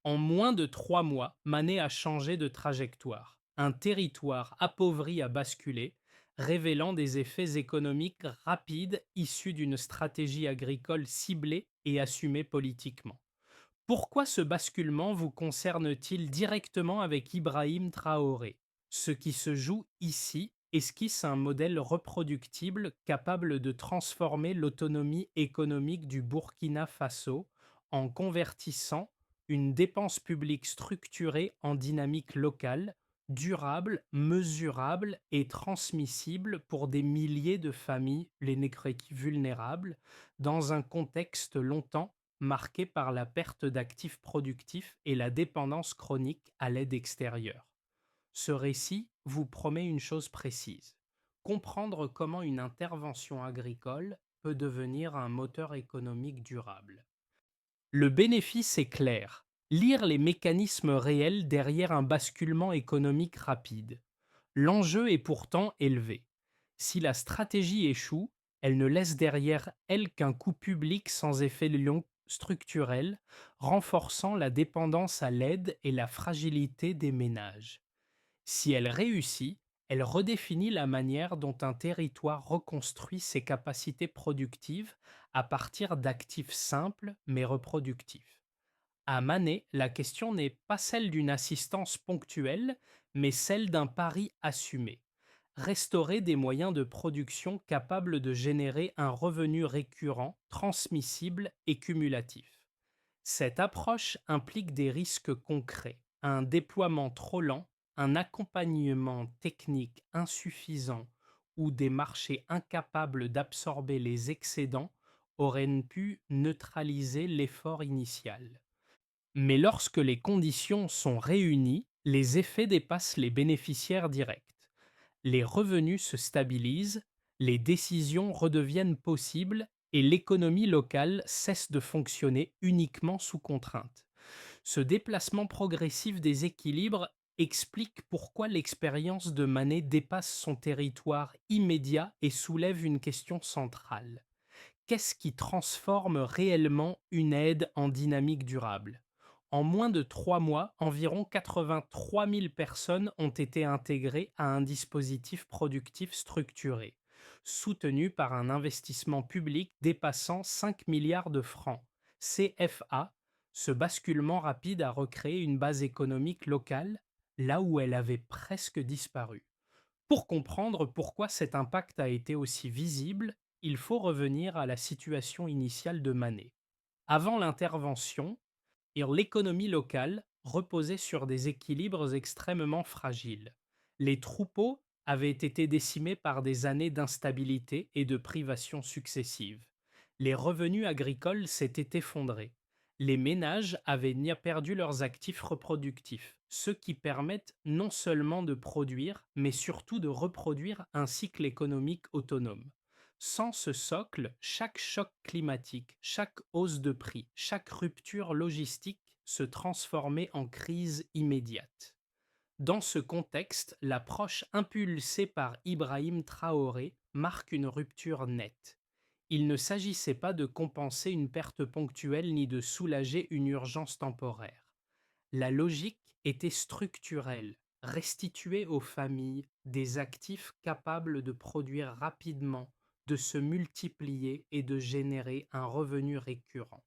En moins de 3 mois, Manet a changé de trajectoire. Un territoire appauvri a basculé, révélant des effets économiques rapides issus d'une stratégie agricole ciblée et assumée politiquement. Pourquoi ce basculement vous concerne-t-il directement avec Ibrahim Traoré? Ce qui se joue ici esquisse un modèle reproductible capable de transformer l'autonomie économique du Burkina Faso en convertissant une dépense publique structurée en dynamique locale, durable, mesurable et transmissible pour des milliers de familles les vulnérables, dans un contexte longtemps marqué par la perte d'actifs productifs et la dépendance chronique à l'aide extérieure. Ce récit vous promet une chose précise: comprendre comment une intervention agricole peut devenir un moteur économique durable. Le bénéfice est clair: lire les mécanismes réels derrière un basculement économique rapide. L'enjeu est pourtant élevé. Si la stratégie échoue, elle ne laisse derrière elle qu'un coût public sans effet long structurel, renforçant la dépendance à l'aide et la fragilité des ménages. Si elle réussit, elle redéfinit la manière dont un territoire reconstruit ses capacités productives à partir d'actifs simples mais reproductifs. À Manet, la question n'est pas celle d'une assistance ponctuelle, mais celle d'un pari assumé: restaurer des moyens de production capables de générer un revenu récurrent, transmissible et cumulatif. Cette approche implique des risques concrets: un déploiement trop lent, un accompagnement technique insuffisant ou des marchés incapables d'absorber les excédents auraient pu neutraliser l'effort initial. Mais lorsque les conditions sont réunies, les effets dépassent les bénéficiaires directs. Les revenus se stabilisent, les décisions redeviennent possibles et l'économie locale cesse de fonctionner uniquement sous contrainte. Ce déplacement progressif des équilibres explique pourquoi l'expérience de Manet dépasse son territoire immédiat et soulève une question centrale: qu'est-ce qui transforme réellement une aide en dynamique durable? En moins de 3 mois, environ 83 000 personnes ont été intégrées à un dispositif productif structuré, soutenu par un investissement public dépassant 5 milliards de francs CFA. Ce basculement rapide a recréé une base économique locale là où elle avait presque disparu. Pour comprendre pourquoi cet impact a été aussi visible, il faut revenir à la situation initiale de Manet. Avant l'intervention, l'économie locale reposait sur des équilibres extrêmement fragiles. Les troupeaux avaient été décimés par des années d'instabilité et de privations successives. Les revenus agricoles s'étaient effondrés. Les ménages avaient perdu leurs actifs reproductifs, ce qui permettent non seulement de produire, mais surtout de reproduire un cycle économique autonome. Sans ce socle, chaque choc climatique, chaque hausse de prix, chaque rupture logistique se transformait en crise immédiate. Dans ce contexte, l'approche impulsée par Ibrahim Traoré marque une rupture nette. Il ne s'agissait pas de compenser une perte ponctuelle ni de soulager une urgence temporaire. La logique était structurelle: restituer aux familles des actifs capables de produire rapidement, de se multiplier et de générer un revenu récurrent.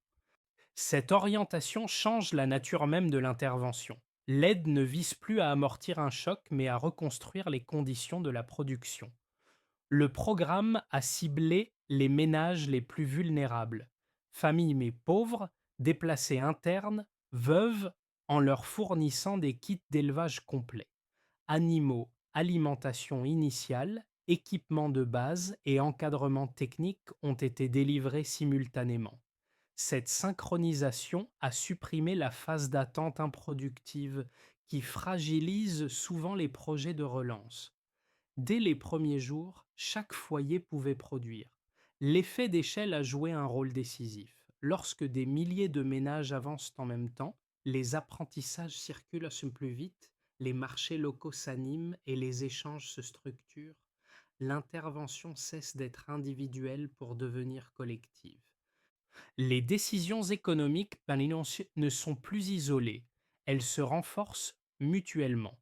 Cette orientation change la nature même de l'intervention. L'aide ne vise plus à amortir un choc, mais à reconstruire les conditions de la production. Le programme a ciblé les ménages les plus vulnérables, familles mais pauvres, déplacés internes, veuves, en leur fournissant des kits d'élevage complets. Animaux, alimentation initiale, équipements de base et encadrement technique ont été délivrés simultanément. Cette synchronisation a supprimé la phase d'attente improductive qui fragilise souvent les projets de relance. Dès les premiers jours, chaque foyer pouvait produire. L'effet d'échelle a joué un rôle décisif. Lorsque des milliers de ménages avancent en même temps, les apprentissages circulent plus vite, les marchés locaux s'animent et les échanges se structurent. L'intervention cesse d'être individuelle pour devenir collective. Les décisions économiques ne sont plus isolées, elles se renforcent mutuellement.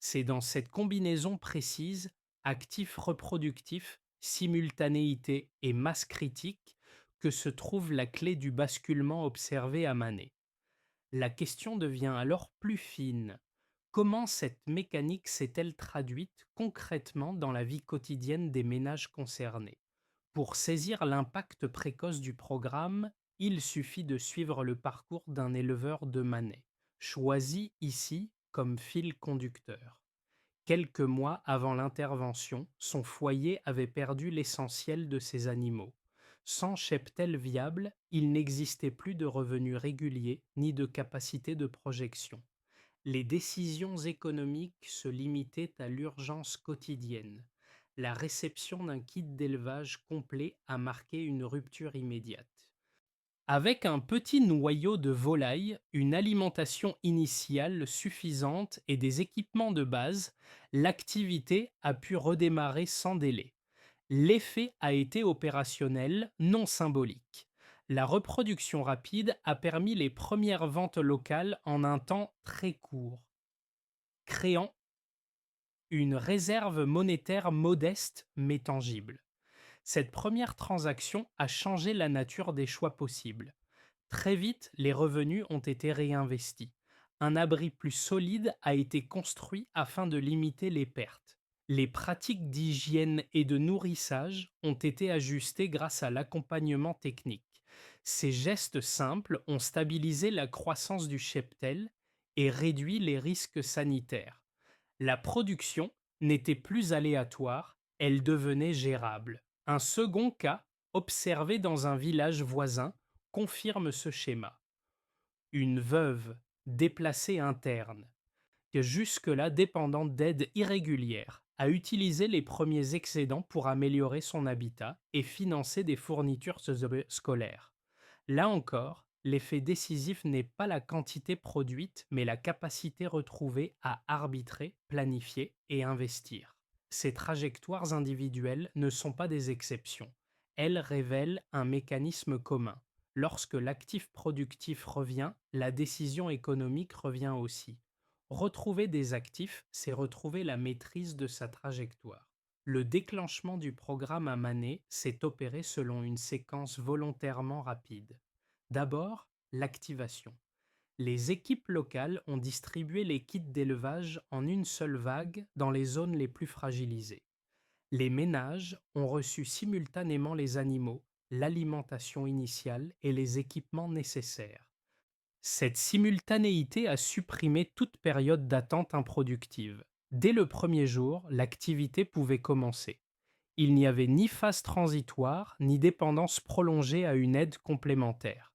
C'est dans cette combinaison précise, actif reproductif, simultanéité et masse critique, que se trouve la clé du basculement observé à Manet. La question devient alors plus fine. Comment cette mécanique s'est-elle traduite concrètement dans la vie quotidienne des ménages concernés? Pour saisir l'impact précoce du programme, il suffit de suivre le parcours d'un éleveur de Manet, choisi ici comme fil conducteur. Quelques mois avant l'intervention, son foyer avait perdu l'essentiel de ses animaux. Sans cheptel viable, il n'existait plus de revenus réguliers ni de capacité de projection. Les décisions économiques se limitaient à l'urgence quotidienne. La réception d'un kit d'élevage complet a marqué une rupture immédiate. Avec un petit noyau de volailles, une alimentation initiale suffisante et des équipements de base, l'activité a pu redémarrer sans délai. L'effet a été opérationnel, non symbolique. La reproduction rapide a permis les premières ventes locales en un temps très court, créant une réserve monétaire modeste mais tangible. Cette première transaction a changé la nature des choix possibles. Très vite, les revenus ont été réinvestis. Un abri plus solide a été construit afin de limiter les pertes. Les pratiques d'hygiène et de nourrissage ont été ajustées grâce à l'accompagnement technique. Ces gestes simples ont stabilisé la croissance du cheptel et réduit les risques sanitaires. La production n'était plus aléatoire, elle devenait gérable. Un second cas, observé dans un village voisin, confirme ce schéma. Une veuve, déplacée interne, que jusque-là dépendante d'aides irrégulières, a utilisé les premiers excédents pour améliorer son habitat et financer des fournitures scolaires. Là encore, l'effet décisif n'est pas la quantité produite, mais la capacité retrouvée à arbitrer, planifier et investir. Ces trajectoires individuelles ne sont pas des exceptions. Elles révèlent un mécanisme commun. Lorsque l'actif productif revient, la décision économique revient aussi. Retrouver des actifs, c'est retrouver la maîtrise de sa trajectoire. Le déclenchement du programme à Manet s'est opéré selon une séquence volontairement rapide. D'abord, l'activation. Les équipes locales ont distribué les kits d'élevage en une seule vague dans les zones les plus fragilisées. Les ménages ont reçu simultanément les animaux, l'alimentation initiale et les équipements nécessaires. Cette simultanéité a supprimé toute période d'attente improductive. Dès le premier jour, l'activité pouvait commencer. Il n'y avait ni phase transitoire, ni dépendance prolongée à une aide complémentaire.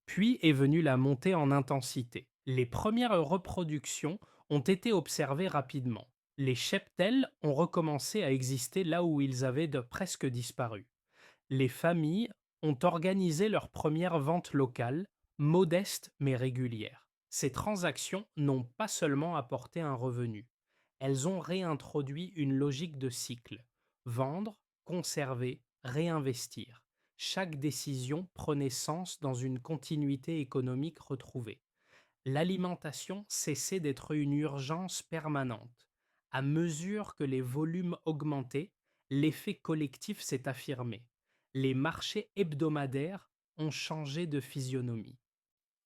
Puis est venue la montée en intensité. Les premières reproductions ont été observées rapidement. Les cheptels ont recommencé à exister là où ils avaient presque disparu. Les familles ont organisé leurs premières ventes locales, modestes mais régulières. Ces transactions n'ont pas seulement apporté un revenu, elles ont réintroduit une logique de cycle. Vendre, conserver, réinvestir. Chaque décision prenait sens dans une continuité économique retrouvée. L'alimentation cessait d'être une urgence permanente. À mesure que les volumes augmentaient, l'effet collectif s'est affirmé. Les marchés hebdomadaires ont changé de physionomie.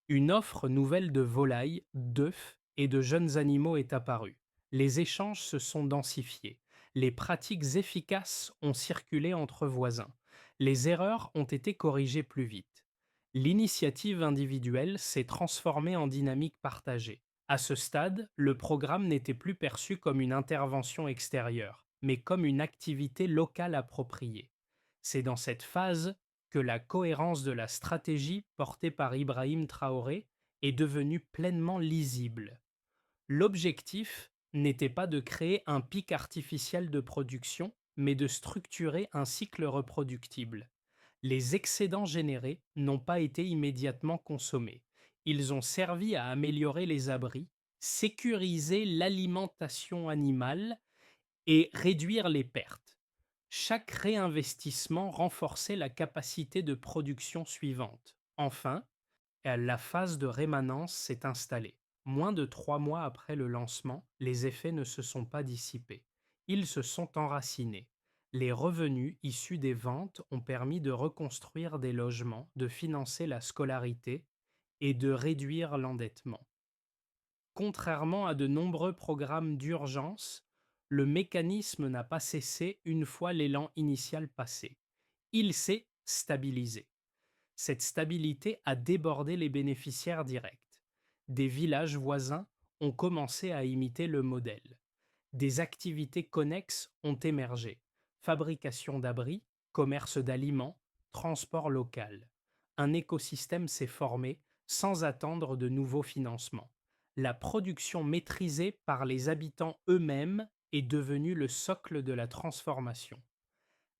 Une offre nouvelle de volailles, d'œufs et de jeunes animaux est apparue. Les échanges se sont densifiés. Les pratiques efficaces ont circulé entre voisins. Les erreurs ont été corrigées plus vite. L'initiative individuelle s'est transformée en dynamique partagée. À ce stade, le programme n'était plus perçu comme une intervention extérieure, mais comme une activité locale appropriée. C'est dans cette phase que la cohérence de la stratégie portée par Ibrahim Traoré est devenue pleinement lisible. L'objectif n'était pas de créer un pic artificiel de production, mais de structurer un cycle reproductible. Les excédents générés n'ont pas été immédiatement consommés. Ils ont servi à améliorer les abris, sécuriser l'alimentation animale et réduire les pertes. Chaque réinvestissement renforçait la capacité de production suivante. Enfin, la phase de rémanence s'est installée. Moins de 3 mois après le lancement, les effets ne se sont pas dissipés. Ils se sont enracinés. Les revenus issus des ventes ont permis de reconstruire des logements, de financer la scolarité et de réduire l'endettement. Contrairement à de nombreux programmes d'urgence, le mécanisme n'a pas cessé une fois l'élan initial passé. Il s'est stabilisé. Cette stabilité a débordé les bénéficiaires directs. Des villages voisins ont commencé à imiter le modèle. Des activités connexes ont émergé. Fabrication d'abris, commerce d'aliments, transport local. Un écosystème s'est formé sans attendre de nouveaux financements. La production maîtrisée par les habitants eux-mêmes est devenue le socle de la transformation.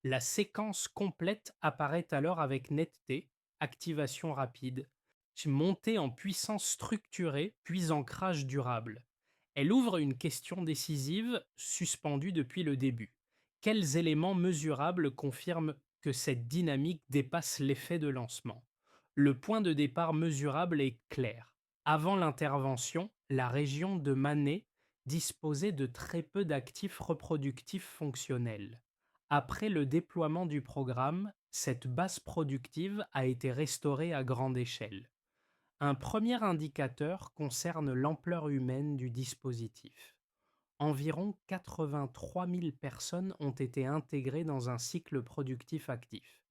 La séquence complète apparaît alors avec netteté, activation rapide, montée en puissance structurée, puis ancrage durable. Elle ouvre une question décisive suspendue depuis le début. Quels éléments mesurables confirment que cette dynamique dépasse l'effet de lancement? Le point de départ mesurable est clair. Avant l'intervention, la région de Mané disposait de très peu d'actifs reproductifs fonctionnels. Après le déploiement du programme, cette base productive a été restaurée à grande échelle. Un premier indicateur concerne l'ampleur humaine du dispositif. Environ 83 000 personnes ont été intégrées dans un cycle productif actif.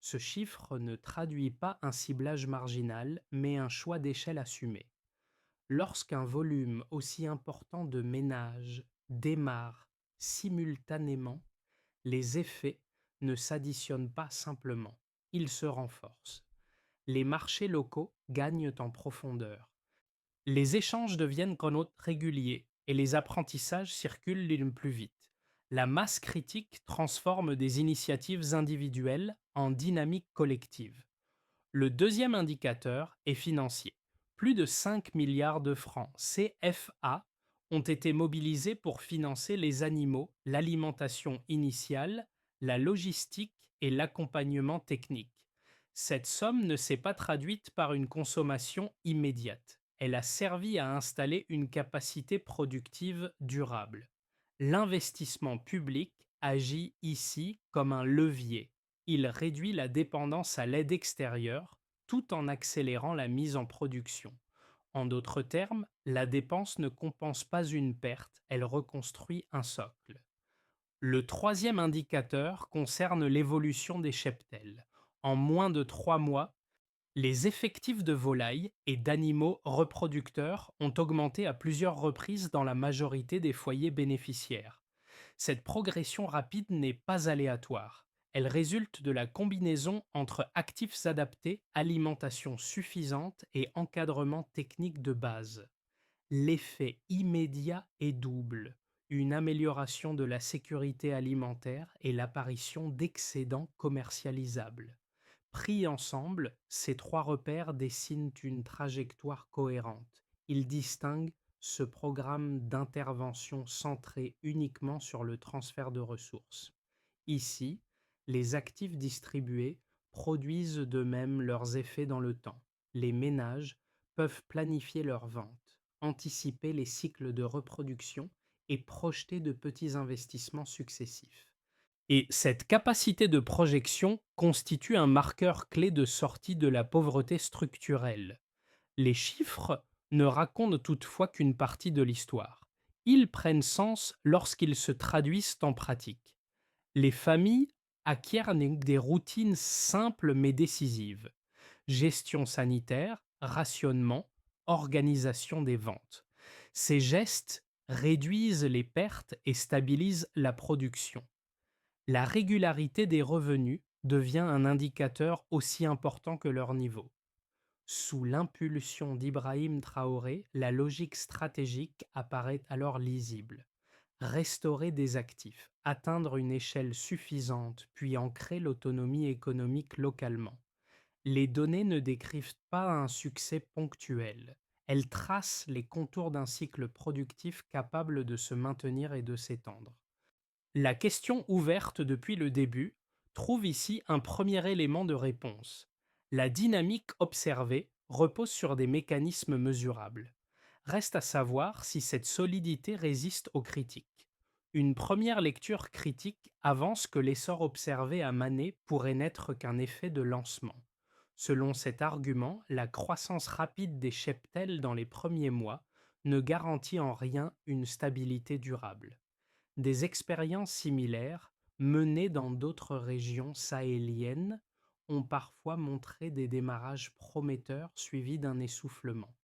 Ce chiffre ne traduit pas un ciblage marginal, mais un choix d'échelle assumé. Lorsqu'un volume aussi important de ménages démarre simultanément, les effets ne s'additionnent pas simplement, ils se renforcent. Les marchés locaux gagnent en profondeur. Les échanges deviennent réguliers et les apprentissages circulent plus vite. La masse critique transforme des initiatives individuelles en dynamique collective. Le deuxième indicateur est financier. Plus de 5 milliards de francs CFA ont été mobilisés pour financer les animaux, l'alimentation initiale, la logistique et l'accompagnement technique. Cette somme ne s'est pas traduite par une consommation immédiate. Elle a servi à installer une capacité productive durable. L'investissement public agit ici comme un levier. Il réduit la dépendance à l'aide extérieure tout en accélérant la mise en production. En d'autres termes, la dépense ne compense pas une perte, elle reconstruit un socle. Le troisième indicateur concerne l'évolution des cheptels. En moins de 3 mois, les effectifs de volailles et d'animaux reproducteurs ont augmenté à plusieurs reprises dans la majorité des foyers bénéficiaires. Cette progression rapide n'est pas aléatoire. Elle résulte de la combinaison entre actifs adaptés, alimentation suffisante et encadrement technique de base. L'effet immédiat est double: une amélioration de la sécurité alimentaire et l'apparition d'excédents commercialisables. Pris ensemble, ces trois repères dessinent une trajectoire cohérente. Ils distinguent ce programme d'intervention centré uniquement sur le transfert de ressources. Ici, les actifs distribués produisent de même leurs effets dans le temps. Les ménages peuvent planifier leurs ventes, anticiper les cycles de reproduction et projeter de petits investissements successifs. Et cette capacité de projection constitue un marqueur clé de sortie de la pauvreté structurelle. Les chiffres ne racontent toutefois qu'une partie de l'histoire. Ils prennent sens lorsqu'ils se traduisent en pratique. Les familles acquièrent des routines simples mais décisives: gestion sanitaire, rationnement, organisation des ventes. Ces gestes réduisent les pertes et stabilisent la production. La régularité des revenus devient un indicateur aussi important que leur niveau. Sous l'impulsion d'Ibrahim Traoré, la logique stratégique apparaît alors lisible: restaurer des actifs, atteindre une échelle suffisante, puis ancrer l'autonomie économique localement. Les données ne décrivent pas un succès ponctuel. Elles tracent les contours d'un cycle productif capable de se maintenir et de s'étendre. La question ouverte depuis le début trouve ici un premier élément de réponse. La dynamique observée repose sur des mécanismes mesurables. Reste à savoir si cette solidité résiste aux critiques. Une première lecture critique avance que l'essor observé à Mané pourrait n'être qu'un effet de lancement. Selon cet argument, la croissance rapide des cheptels dans les premiers mois ne garantit en rien une stabilité durable. Des expériences similaires, menées dans d'autres régions sahéliennes, ont parfois montré des démarrages prometteurs suivis d'un essoufflement.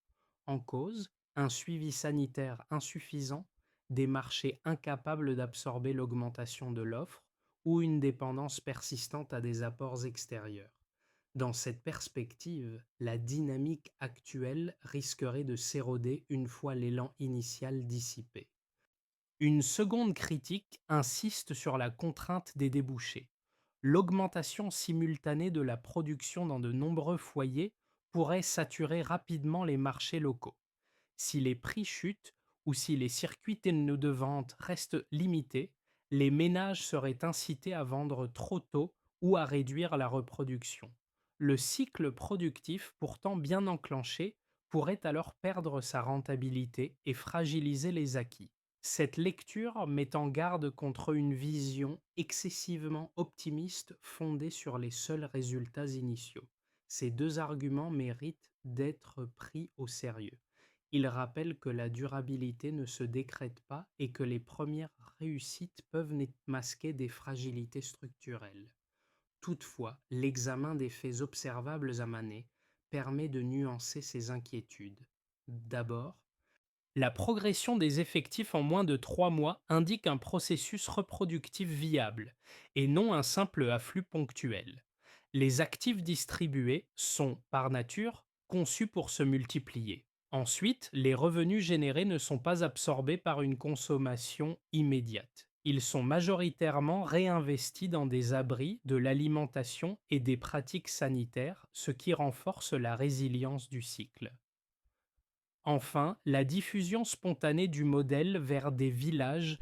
En cause, un suivi sanitaire insuffisant, des marchés incapables d'absorber l'augmentation de l'offre ou une dépendance persistante à des apports extérieurs. Dans cette perspective, la dynamique actuelle risquerait de s'éroder une fois l'élan initial dissipé. Une seconde critique insiste sur la contrainte des débouchés. L'augmentation simultanée de la production dans de nombreux foyers pourrait saturer rapidement les marchés locaux. Si les prix chutent ou si les circuits de vente restent limités, les ménages seraient incités à vendre trop tôt ou à réduire la reproduction. Le cycle productif, pourtant bien enclenché, pourrait alors perdre sa rentabilité et fragiliser les acquis. Cette lecture met en garde contre une vision excessivement optimiste fondée sur les seuls résultats initiaux. Ces deux arguments méritent d'être pris au sérieux. Ils rappellent que la durabilité ne se décrète pas et que les premières réussites peuvent masquer des fragilités structurelles. Toutefois, l'examen des faits observables à Manet permet de nuancer ces inquiétudes. D'abord, la progression des effectifs en moins de 3 mois indique un processus reproductif viable et non un simple afflux ponctuel. Les actifs distribués sont, par nature, conçus pour se multiplier. Ensuite, les revenus générés ne sont pas absorbés par une consommation immédiate. Ils sont majoritairement réinvestis dans des abris, de l'alimentation et des pratiques sanitaires, ce qui renforce la résilience du cycle. Enfin, la diffusion spontanée du modèle vers des villages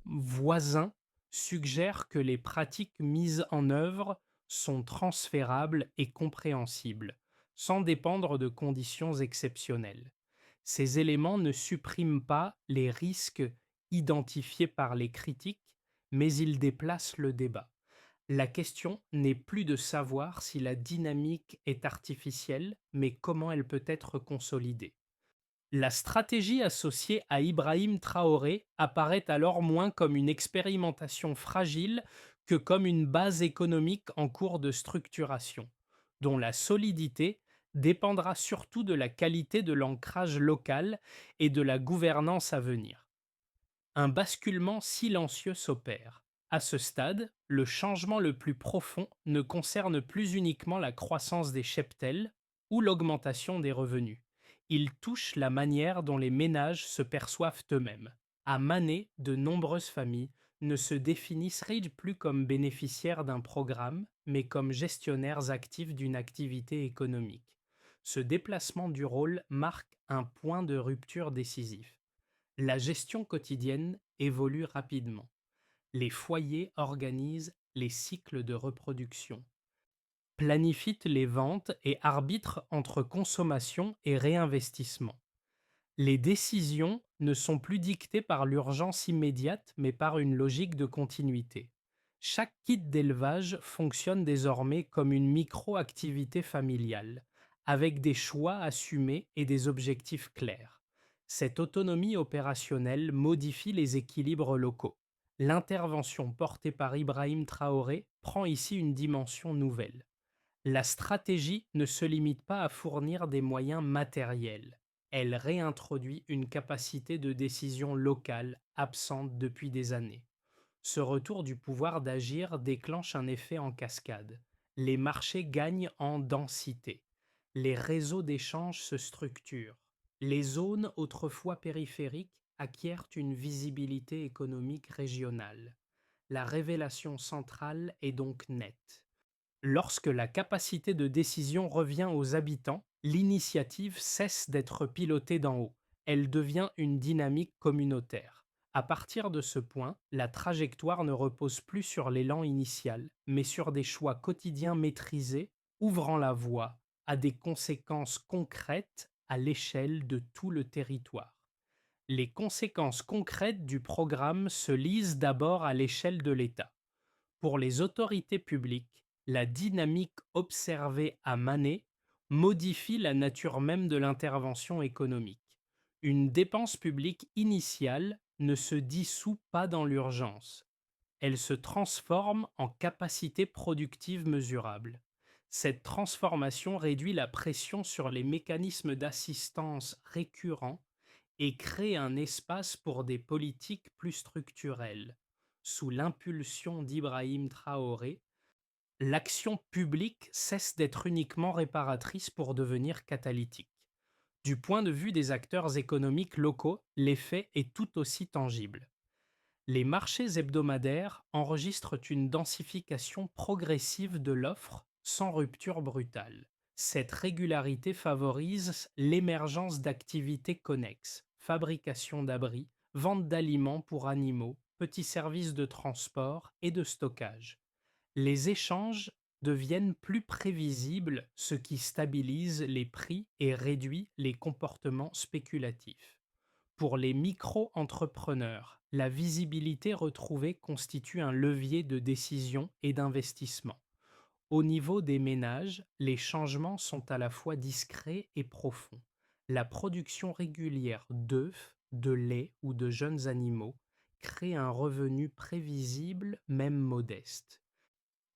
voisins suggère que les pratiques mises en œuvre sont transférables et compréhensibles, sans dépendre de conditions exceptionnelles. Ces éléments ne suppriment pas les risques identifiés par les critiques, mais ils déplacent le débat. La question n'est plus de savoir si la dynamique est artificielle, mais comment elle peut être consolidée. La stratégie associée à Ibrahim Traoré apparaît alors moins comme une expérimentation fragile que comme une base économique en cours de structuration, dont la solidité dépendra surtout de la qualité de l'ancrage local et de la gouvernance à venir. Un basculement silencieux s'opère. À ce stade, le changement le plus profond ne concerne plus uniquement la croissance des cheptels ou l'augmentation des revenus. Il touche la manière dont les ménages se perçoivent eux-mêmes. À Mané, de nombreuses familles ne se définisseraient plus comme bénéficiaires d'un programme, mais comme gestionnaires actifs d'une activité économique. Ce déplacement du rôle marque un point de rupture décisif. La gestion quotidienne évolue rapidement. Les foyers organisent les cycles de reproduction, planifient les ventes et arbitrent entre consommation et réinvestissement. Les décisions ne sont plus dictées par l'urgence immédiate, mais par une logique de continuité. Chaque kit d'élevage fonctionne désormais comme une micro-activité familiale, avec des choix assumés et des objectifs clairs. Cette autonomie opérationnelle modifie les équilibres locaux. L'intervention portée par Ibrahim Traoré prend ici une dimension nouvelle. La stratégie ne se limite pas à fournir des moyens matériels. Elle réintroduit une capacité de décision locale absente depuis des années. Ce retour du pouvoir d'agir déclenche un effet en cascade. Les marchés gagnent en densité. Les réseaux d'échange se structurent. Les zones autrefois périphériques acquièrent une visibilité économique régionale. La révélation centrale est donc nette. Lorsque la capacité de décision revient aux habitants, l'initiative cesse d'être pilotée d'en haut. Elle devient une dynamique communautaire. À partir de ce point, la trajectoire ne repose plus sur l'élan initial, mais sur des choix quotidiens maîtrisés, ouvrant la voie à des conséquences concrètes à l'échelle de tout le territoire. Les conséquences concrètes du programme se lisent d'abord à l'échelle de l'État. Pour les autorités publiques, la dynamique observée à Mané modifie la nature même de l'intervention économique. Une dépense publique initiale ne se dissout pas dans l'urgence, elle se transforme en capacité productive mesurable. Cette transformation réduit la pression sur les mécanismes d'assistance récurrents et crée un espace pour des politiques plus structurelles. Sous l'impulsion d'Ibrahim Traoré, l'action publique cesse d'être uniquement réparatrice pour devenir catalytique. Du point de vue des acteurs économiques locaux, l'effet est tout aussi tangible. Les marchés hebdomadaires enregistrent une densification progressive de l'offre sans rupture brutale. Cette régularité favorise l'émergence d'activités connexes, fabrication d'abris, vente d'aliments pour animaux, petits services de transport et de stockage. Les échanges deviennent plus prévisibles, ce qui stabilise les prix et réduit les comportements spéculatifs. Pour les micro-entrepreneurs, la visibilité retrouvée constitue un levier de décision et d'investissement. Au niveau des ménages, les changements sont à la fois discrets et profonds. La production régulière d'œufs, de lait ou de jeunes animaux crée un revenu prévisible, même modeste.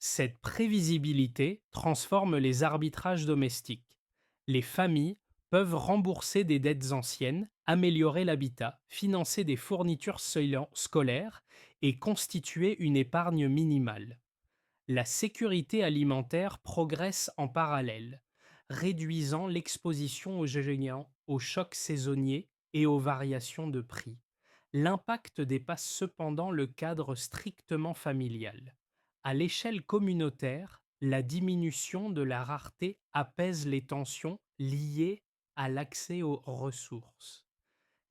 Cette prévisibilité transforme les arbitrages domestiques. Les familles peuvent rembourser des dettes anciennes, améliorer l'habitat, financer des fournitures scolaires et constituer une épargne minimale. La sécurité alimentaire progresse en parallèle, réduisant l'exposition aux géants, aux chocs saisonniers et aux variations de prix. L'impact dépasse cependant le cadre strictement familial. À l'échelle communautaire, la diminution de la rareté apaise les tensions liées à l'accès aux ressources.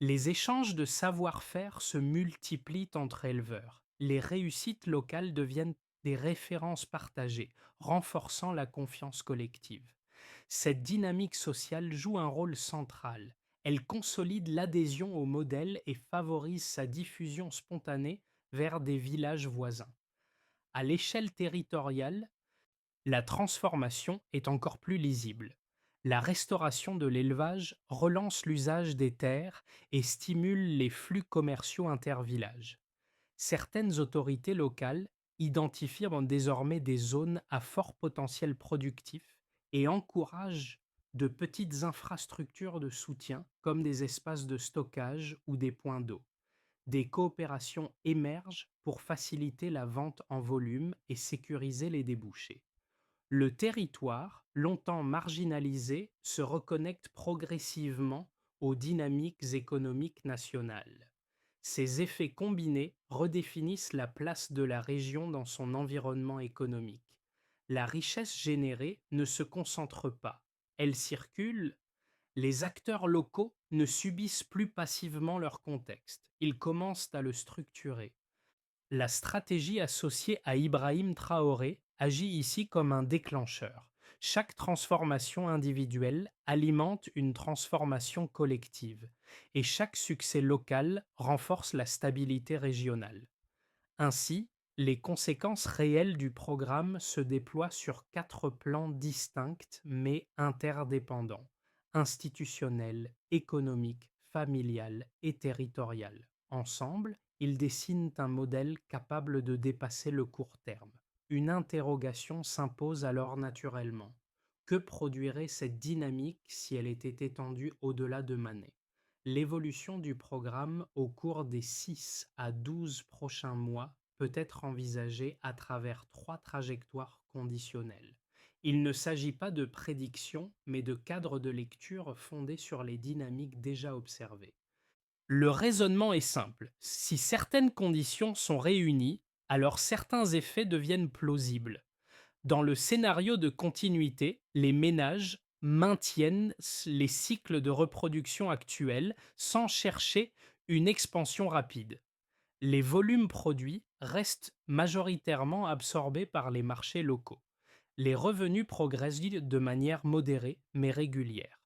Les échanges de savoir-faire se multiplient entre éleveurs. Les réussites locales deviennent des références partagées, renforçant la confiance collective. Cette dynamique sociale joue un rôle central. Elle consolide l'adhésion au modèle et favorise sa diffusion spontanée vers des villages voisins. À l'échelle territoriale, la transformation est encore plus lisible. La restauration de l'élevage relance l'usage des terres et stimule les flux commerciaux intervillages. Certaines autorités locales identifient désormais des zones à fort potentiel productif et encouragent de petites infrastructures de soutien comme des espaces de stockage ou des points d'eau. Des coopérations émergent pour faciliter la vente en volume et sécuriser les débouchés. Le territoire, longtemps marginalisé, se reconnecte progressivement aux dynamiques économiques nationales. Ces effets combinés redéfinissent la place de la région dans son environnement économique. La richesse générée ne se concentre pas, elle circule. Les acteurs locaux ne subissent plus passivement leur contexte, ils commencent à le structurer. La stratégie associée à Ibrahim Traoré agit ici comme un déclencheur. Chaque transformation individuelle alimente une transformation collective, et chaque succès local renforce la stabilité régionale. Ainsi, les conséquences réelles du programme se déploient sur quatre plans distincts mais interdépendants: institutionnel, économique, familial et territorial. Ensemble, ils dessinent un modèle capable de dépasser le court terme. Une interrogation s'impose alors naturellement. Que produirait cette dynamique si elle était étendue au-delà de Manet? L'évolution du programme au cours des 6 à 12 prochains mois peut être envisagée à travers trois trajectoires conditionnelles. Il ne s'agit pas de prédictions, mais de cadres de lecture fondés sur les dynamiques déjà observées. Le raisonnement est simple. Si certaines conditions sont réunies, alors certains effets deviennent plausibles. Dans le scénario de continuité, les ménages maintiennent les cycles de reproduction actuels sans chercher une expansion rapide. Les volumes produits restent majoritairement absorbés par les marchés locaux. Les revenus progressent de manière modérée mais régulière.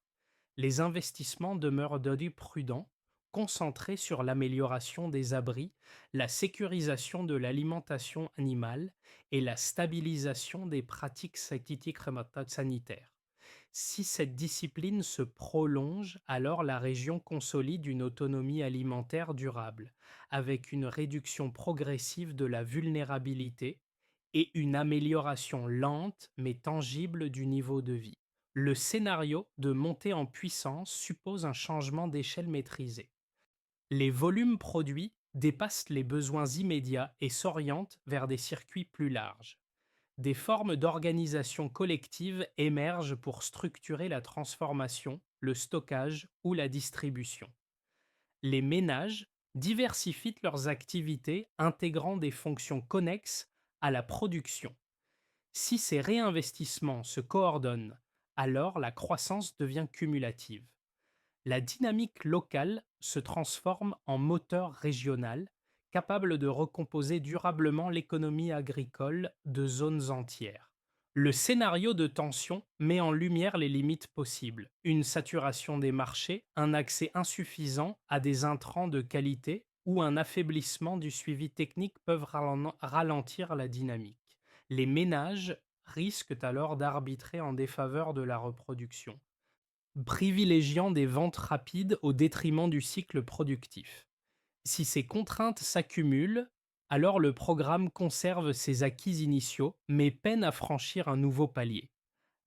Les investissements demeurent donnés prudents, concentrés sur l'amélioration des abris, la sécurisation de l'alimentation animale et la stabilisation des pratiques sanitaires. Si cette discipline se prolonge, alors la région consolide une autonomie alimentaire durable, avec une réduction progressive de la vulnérabilité et une amélioration lente mais tangible du niveau de vie. Le scénario de montée en puissance suppose un changement d'échelle maîtrisé. Les volumes produits dépassent les besoins immédiats et s'orientent vers des circuits plus larges. Des formes d'organisation collective émergent pour structurer la transformation, le stockage ou la distribution. Les ménages diversifient leurs activités intégrant des fonctions connexes à la production. Si ces réinvestissements se coordonnent, alors la croissance devient cumulative. La dynamique locale se transforme en moteur régional, capable de recomposer durablement l'économie agricole de zones entières. Le scénario de tension met en lumière les limites possibles. Une saturation des marchés, un accès insuffisant à des intrants de qualité ou un affaiblissement du suivi technique peuvent ralentir la dynamique. Les ménages risquent alors d'arbitrer en défaveur de la reproduction, privilégiant des ventes rapides au détriment du cycle productif. Si ces contraintes s'accumulent, alors le programme conserve ses acquis initiaux, mais peine à franchir un nouveau palier.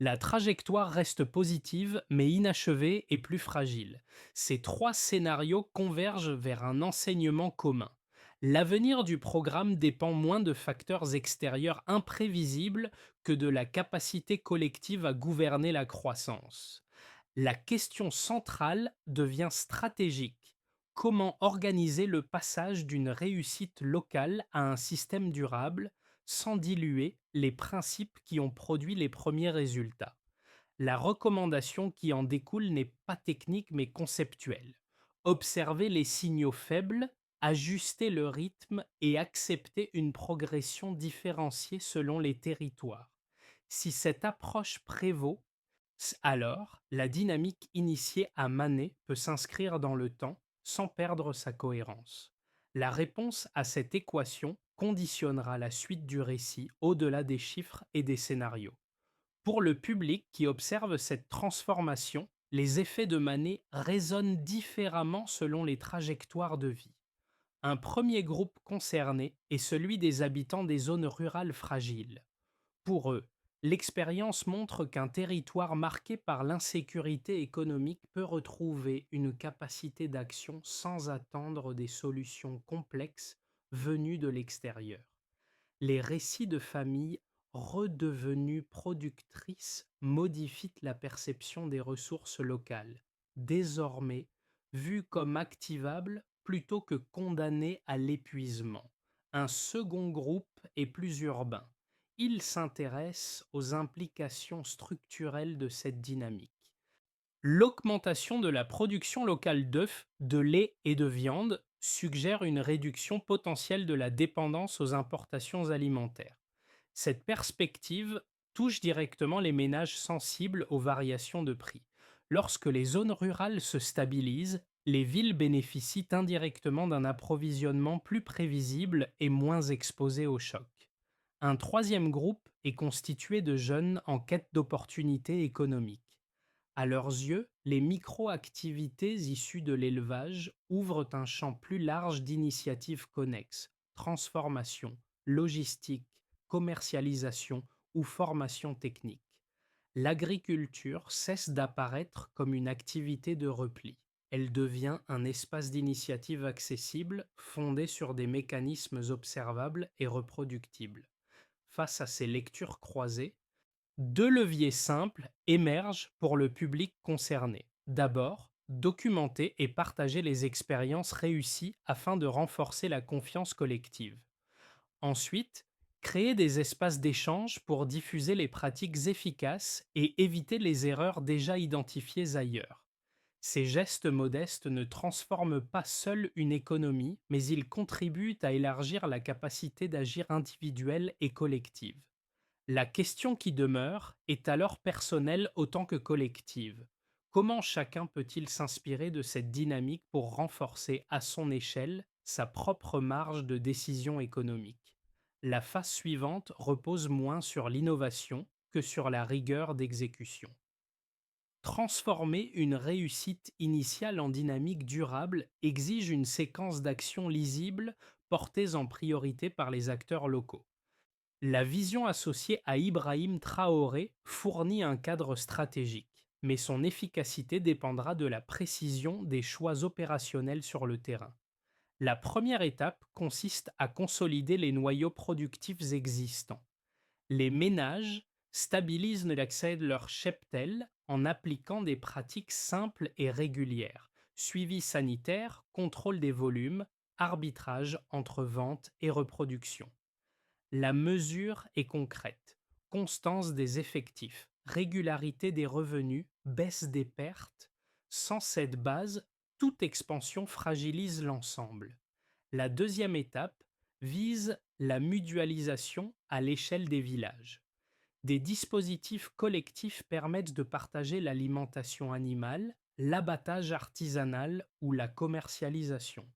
La trajectoire reste positive, mais inachevée et plus fragile. Ces trois scénarios convergent vers un enseignement commun. L'avenir du programme dépend moins de facteurs extérieurs imprévisibles que de la capacité collective à gouverner la croissance. La question centrale devient stratégique. Comment organiser le passage d'une réussite locale à un système durable sans diluer les principes qui ont produit les premiers résultats? La recommandation qui en découle n'est pas technique mais conceptuelle. Observer les signaux faibles, ajuster le rythme et accepter une progression différenciée selon les territoires. Si cette approche prévaut, alors la dynamique initiée à Manet peut s'inscrire dans le temps sans perdre sa cohérence. La réponse à cette équation conditionnera la suite du récit au-delà des chiffres et des scénarios. Pour le public qui observe cette transformation, les effets de Manet résonnent différemment selon les trajectoires de vie. Un premier groupe concerné est celui des habitants des zones rurales fragiles. Pour eux, l'expérience montre qu'un territoire marqué par l'insécurité économique peut retrouver une capacité d'action sans attendre des solutions complexes venues de l'extérieur. Les récits de familles redevenues productrices modifient la perception des ressources locales, désormais vues comme activables plutôt que condamnées à l'épuisement. Un second groupe est plus urbain. Il s'intéresse aux implications structurelles de cette dynamique. L'augmentation de la production locale d'œufs, de lait et de viande suggère une réduction potentielle de la dépendance aux importations alimentaires. Cette perspective touche directement les ménages sensibles aux variations de prix. Lorsque les zones rurales se stabilisent, les villes bénéficient indirectement d'un approvisionnement plus prévisible et moins exposé aux chocs. Un troisième groupe est constitué de jeunes en quête d'opportunités économiques. À leurs yeux, les micro-activités issues de l'élevage ouvrent un champ plus large d'initiatives connexes: transformation, logistique, commercialisation ou formation technique. L'agriculture cesse d'apparaître comme une activité de repli. Elle devient un espace d'initiative accessible, fondé sur des mécanismes observables et reproductibles. Face à ces lectures croisées, deux leviers simples émergent pour le public concerné. D'abord, documenter et partager les expériences réussies afin de renforcer la confiance collective. Ensuite, créer des espaces d'échange pour diffuser les pratiques efficaces et éviter les erreurs déjà identifiées ailleurs. Ces gestes modestes ne transforment pas seuls une économie, mais ils contribuent à élargir la capacité d'agir individuelle et collective. La question qui demeure est alors personnelle autant que collective. Comment chacun peut-il s'inspirer de cette dynamique pour renforcer à son échelle sa propre marge de décision économique? La phase suivante repose moins sur l'innovation que sur la rigueur d'exécution. Transformer une réussite initiale en dynamique durable exige une séquence d'actions lisibles portées en priorité par les acteurs locaux. La vision associée à Ibrahim Traoré fournit un cadre stratégique, mais son efficacité dépendra de la précision des choix opérationnels sur le terrain. La première étape consiste à consolider les noyaux productifs existants. Les ménages stabilisent l'accès de leur cheptel en appliquant des pratiques simples et régulières, suivi sanitaire, contrôle des volumes, arbitrage entre vente et reproduction. La mesure est concrète. Constance des effectifs, régularité des revenus, baisse des pertes. Sans cette base, toute expansion fragilise l'ensemble. La deuxième étape vise la mutualisation à l'échelle des villages. Des dispositifs collectifs permettent de partager l'alimentation animale, l'abattage artisanal ou la commercialisation.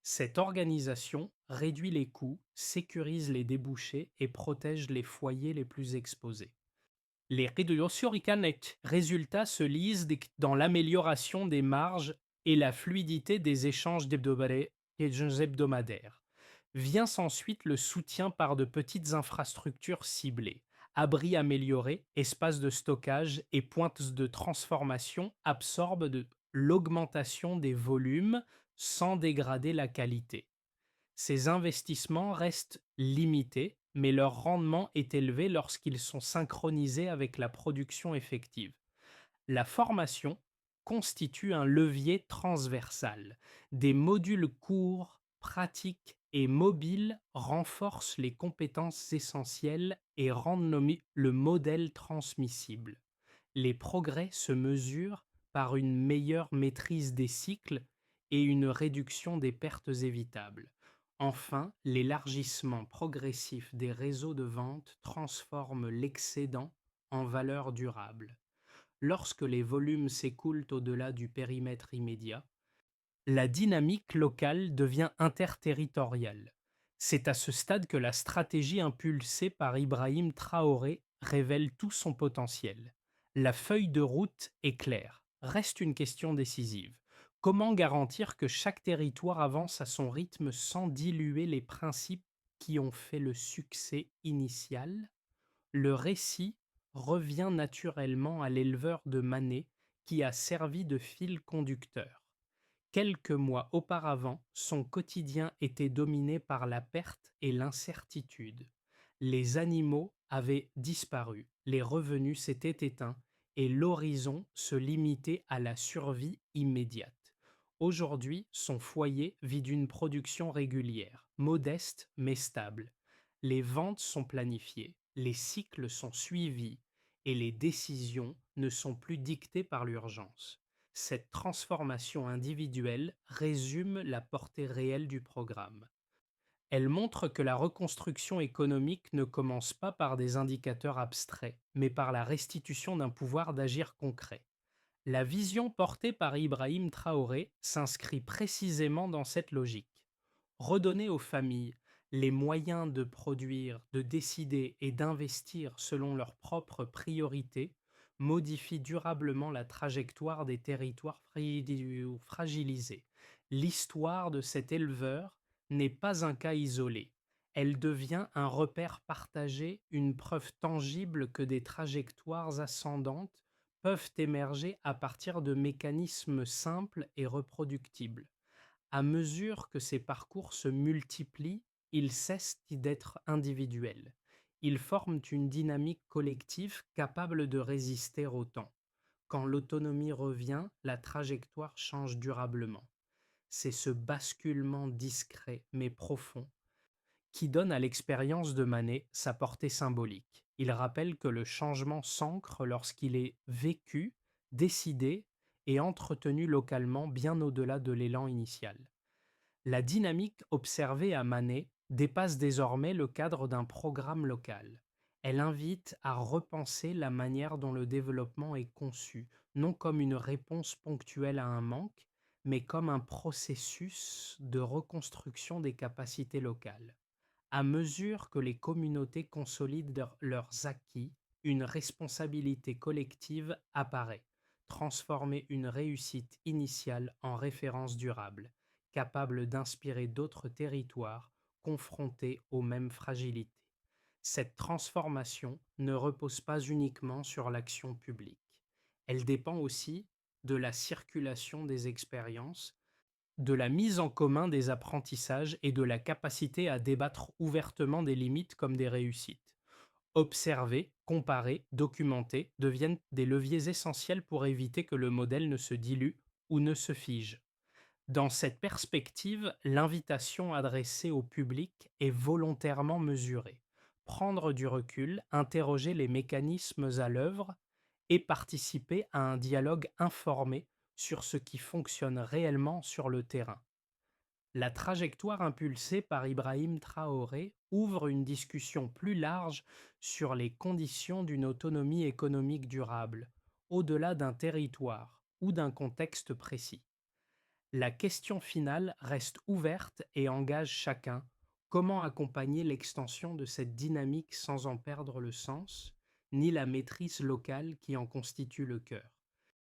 Cette organisation réduit les coûts, sécurise les débouchés et protège les foyers les plus exposés. Les résultats se lisent dans l'amélioration des marges et la fluidité des échanges hebdomadaires. Vient ensuite le soutien par de petites infrastructures ciblées. Abris améliorés, espaces de stockage et pointes de transformation absorbent l'augmentation des volumes sans dégrader la qualité. Ces investissements restent limités, mais leur rendement est élevé lorsqu'ils sont synchronisés avec la production effective. La formation constitue un levier transversal. Des modules courts, pratiques et mobiles renforcent les compétences essentielles et rendent le modèle transmissible. Les progrès se mesurent par une meilleure maîtrise des cycles et une réduction des pertes évitables. Enfin, l'élargissement progressif des réseaux de vente transforme l'excédent en valeur durable. Lorsque les volumes s'écoulent au-delà du périmètre immédiat, la dynamique locale devient interterritoriale. C'est à ce stade que la stratégie impulsée par Ibrahim Traoré révèle tout son potentiel. La feuille de route est claire. Reste une question décisive. Comment garantir que chaque territoire avance à son rythme sans diluer les principes qui ont fait le succès initial? Le récit revient naturellement à l'éleveur de Mané qui a servi de fil conducteur. Quelques mois auparavant, son quotidien était dominé par la perte et l'incertitude. Les animaux avaient disparu, les revenus s'étaient éteints et l'horizon se limitait à la survie immédiate. Aujourd'hui, son foyer vit d'une production régulière, modeste mais stable. Les ventes sont planifiées, les cycles sont suivis et les décisions ne sont plus dictées par l'urgence. Cette transformation individuelle résume la portée réelle du programme. Elle montre que la reconstruction économique ne commence pas par des indicateurs abstraits, mais par la restitution d'un pouvoir d'agir concret. La vision portée par Ibrahim Traoré s'inscrit précisément dans cette logique. Redonner aux familles les moyens de produire, de décider et d'investir selon leurs propres priorités modifie durablement la trajectoire des territoires fragilisés. L'histoire de cet éleveur n'est pas un cas isolé. Elle devient un repère partagé, une preuve tangible que des trajectoires ascendantes peuvent émerger à partir de mécanismes simples et reproductibles. À mesure que ces parcours se multiplient, ils cessent d'être individuels. Ils forment une dynamique collective capable de résister au temps. Quand l'autonomie revient, la trajectoire change durablement. C'est ce basculement discret mais profond qui donne à l'expérience de Manet sa portée symbolique. Il rappelle que le changement s'ancre lorsqu'il est vécu, décidé et entretenue localement bien au-delà de l'élan initial. La dynamique observée à Manet dépasse désormais le cadre d'un programme local. Elle invite à repenser la manière dont le développement est conçu, non comme une réponse ponctuelle à un manque, mais comme un processus de reconstruction des capacités locales. À mesure que les communautés consolident leurs acquis, une responsabilité collective apparaît, transformer une réussite initiale en référence durable, capable d'inspirer d'autres territoires confrontés aux mêmes fragilités. Cette transformation ne repose pas uniquement sur l'action publique. Elle dépend aussi de la circulation des expériences, de la mise en commun des apprentissages et de la capacité à débattre ouvertement des limites comme des réussites. Observer, comparer, documenter deviennent des leviers essentiels pour éviter que le modèle ne se dilue ou ne se fige. Dans cette perspective, l'invitation adressée au public est volontairement mesurée. Prendre du recul, interroger les mécanismes à l'œuvre et participer à un dialogue informé sur ce qui fonctionne réellement sur le terrain. La trajectoire impulsée par Ibrahim Traoré ouvre une discussion plus large sur les conditions d'une autonomie économique durable, au-delà d'un territoire ou d'un contexte précis. La question finale reste ouverte et engage chacun. Comment accompagner l'extension de cette dynamique sans en perdre le sens, ni la maîtrise locale qui en constitue le cœur?